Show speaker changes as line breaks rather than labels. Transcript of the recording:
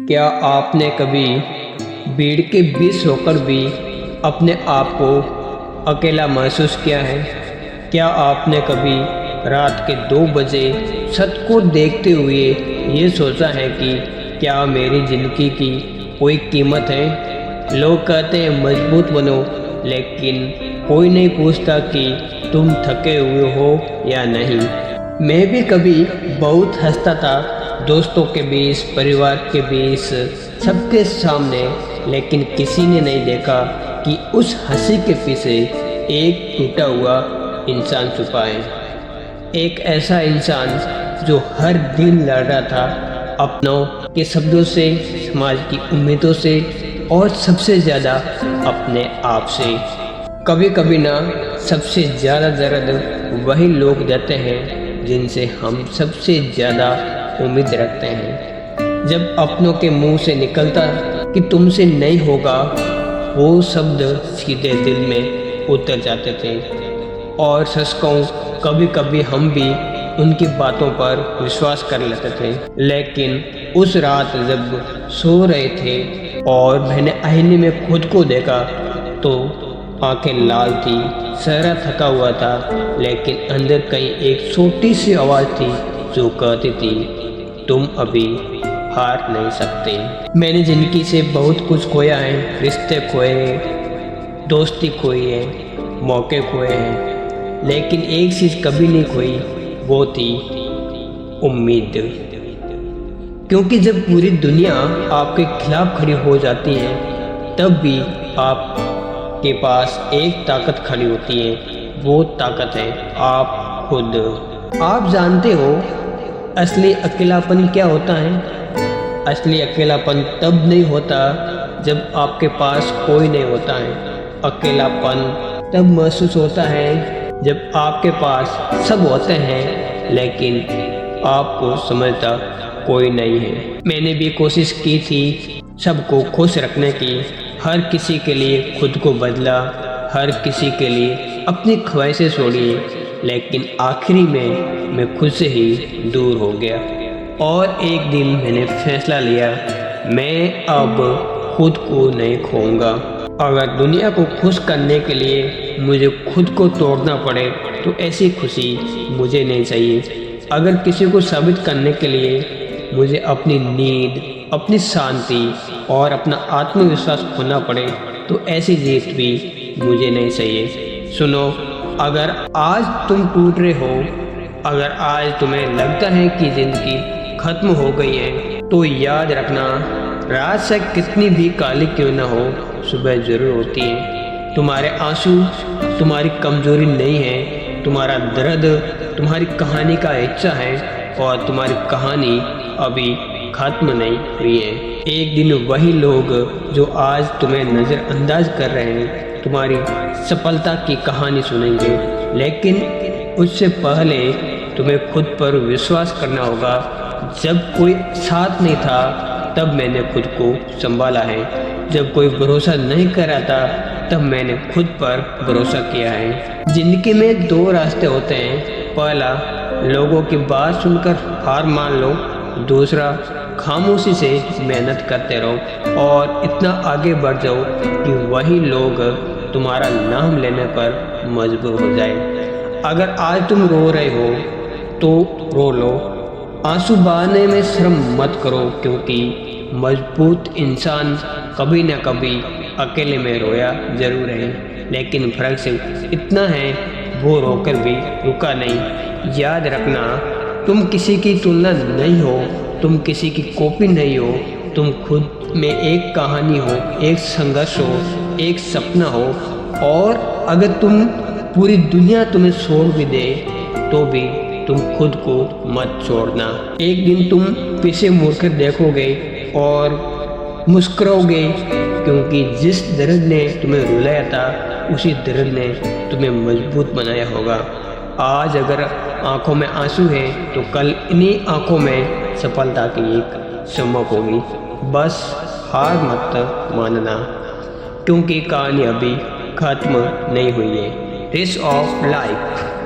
क्या आपने कभी भीड़ के बीच होकर भी अपने आप को अकेला महसूस किया है? क्या आपने कभी रात के 2 बजे छत को देखते हुए ये सोचा है कि क्या मेरी ज़िंदगी की कोई कीमत है? लोग कहते हैं मजबूत बनो, लेकिन कोई नहीं पूछता कि तुम थके हुए हो या नहीं। मैं भी कभी बहुत हंसता था, दोस्तों के बीच, परिवार के बीच, सबके सामने, लेकिन किसी ने नहीं देखा कि उस हंसी के पीछे एक टूटा हुआ इंसान छुपा है। एक ऐसा इंसान जो हर दिन लड़ रहा था अपनों के शब्दों से, समाज की उम्मीदों से और सबसे ज़्यादा अपने आप से। कभी कभी ना सबसे ज़्यादा दर्द वही लोग देते हैं जिनसे हम सबसे ज़्यादा उम्मीद रखते हैं। जब अपनों के मुंह से निकलता कि तुमसे नहीं होगा, वो शब्द सीधे दिल में उतर जाते थे। और सच कहूं, कभी कभी हम भी उनकी बातों पर विश्वास कर लेते थे। लेकिन उस रात जब सो रहे थे और मैंने आईने में खुद को देखा तो आंखें लाल थी, चेहरा थका हुआ था, लेकिन अंदर कहीं एक छोटी सी आवाज़ थी जो कहती थी, तुम अभी हार नहीं सकते। मैंने जिंदगी से बहुत कुछ खोया है, रिश्ते खोए हैं, दोस्ती खोई है, मौके खोए हैं, लेकिन एक चीज़ कभी नहीं खोई, वो थी उम्मीद। क्योंकि जब पूरी दुनिया आपके खिलाफ खड़ी हो जाती है, तब भी आपके पास एक ताकत खड़ी होती है, वो ताकत है आप खुद। आप जानते हो असली अकेलापन क्या होता है? असली अकेलापन तब नहीं होता जब आपके पास कोई नहीं होता है। अकेलापन तब महसूस होता है जब आपके पास सब होते हैं, लेकिन आपको समझता कोई नहीं है। मैंने भी कोशिश की थी सबको खुश रखने की, हर किसी के लिए खुद को बदला, हर किसी के लिए अपनी ख्वाहिशें छोड़ी, लेकिन आखिरी में मैं खुद से ही दूर हो गया। और एक दिन मैंने फैसला लिया, मैं अब खुद को नहीं खोऊंगा। अगर दुनिया को खुश करने के लिए मुझे खुद को तोड़ना पड़े तो ऐसी खुशी मुझे नहीं चाहिए। अगर किसी को साबित करने के लिए मुझे अपनी नींद, अपनी शांति और अपना आत्मविश्वास खोना पड़े तो ऐसी जीत भी मुझे नहीं चाहिए। सुनो, अगर आज तुम टूट रहे हो, अगर आज तुम्हें लगता है कि ज़िंदगी खत्म हो गई है, तो याद रखना, रात से कितनी भी काली क्यों ना हो, सुबह ज़रूर होती है। तुम्हारे आंसू तुम्हारी कमजोरी नहीं है, तुम्हारा दर्द तुम्हारी कहानी का हिस्सा है, और तुम्हारी कहानी अभी खत्म नहीं हुई है। एक दिन वही लोग जो आज तुम्हें नज़रअंदाज कर रहे हैं तुम्हारी सफलता की कहानी सुनेंगे, लेकिन उससे पहले तुम्हें खुद पर विश्वास करना होगा। जब कोई साथ नहीं था तब मैंने खुद को संभाला है, जब कोई भरोसा नहीं कर रहा था तब मैंने खुद पर भरोसा किया है। जिंदगी में 2 रास्ते होते हैं, पहला लोगों की बात सुनकर हार मान लो, दूसरा खामोशी से मेहनत करते रहो और इतना आगे बढ़ जाओ कि वही लोग तुम्हारा नाम लेने पर मजबूर हो जाए। अगर आज तुम रो रहे हो तो रो लो, आंसू बहाने में शर्म मत करो, क्योंकि मजबूत इंसान कभी न कभी अकेले में रोया जरूर है, लेकिन फर्क सिर्फ इतना है, वो रोकर भी रुका नहीं। याद रखना, तुम किसी की तुलना नहीं हो, तुम किसी की कॉपी नहीं हो, तुम खुद में एक कहानी हो, एक संघर्ष हो, एक सपना हो। और अगर तुम पूरी दुनिया तुम्हें छोड़ भी दे तो भी तुम खुद को मत छोड़ना। एक दिन तुम पीछे मुड़कर देखोगे और मुस्कुराओगे, क्योंकि जिस दर्द ने तुम्हें रुलाया था उसी दर्द ने तुम्हें मजबूत बनाया होगा। आज अगर आंखों में आंसू है तो कल इन्हीं आंखों में सफलता की एक चमक होगी। बस हार मत मानना, क्योंकि कहानी अभी खत्म नहीं हुई है। Race of life.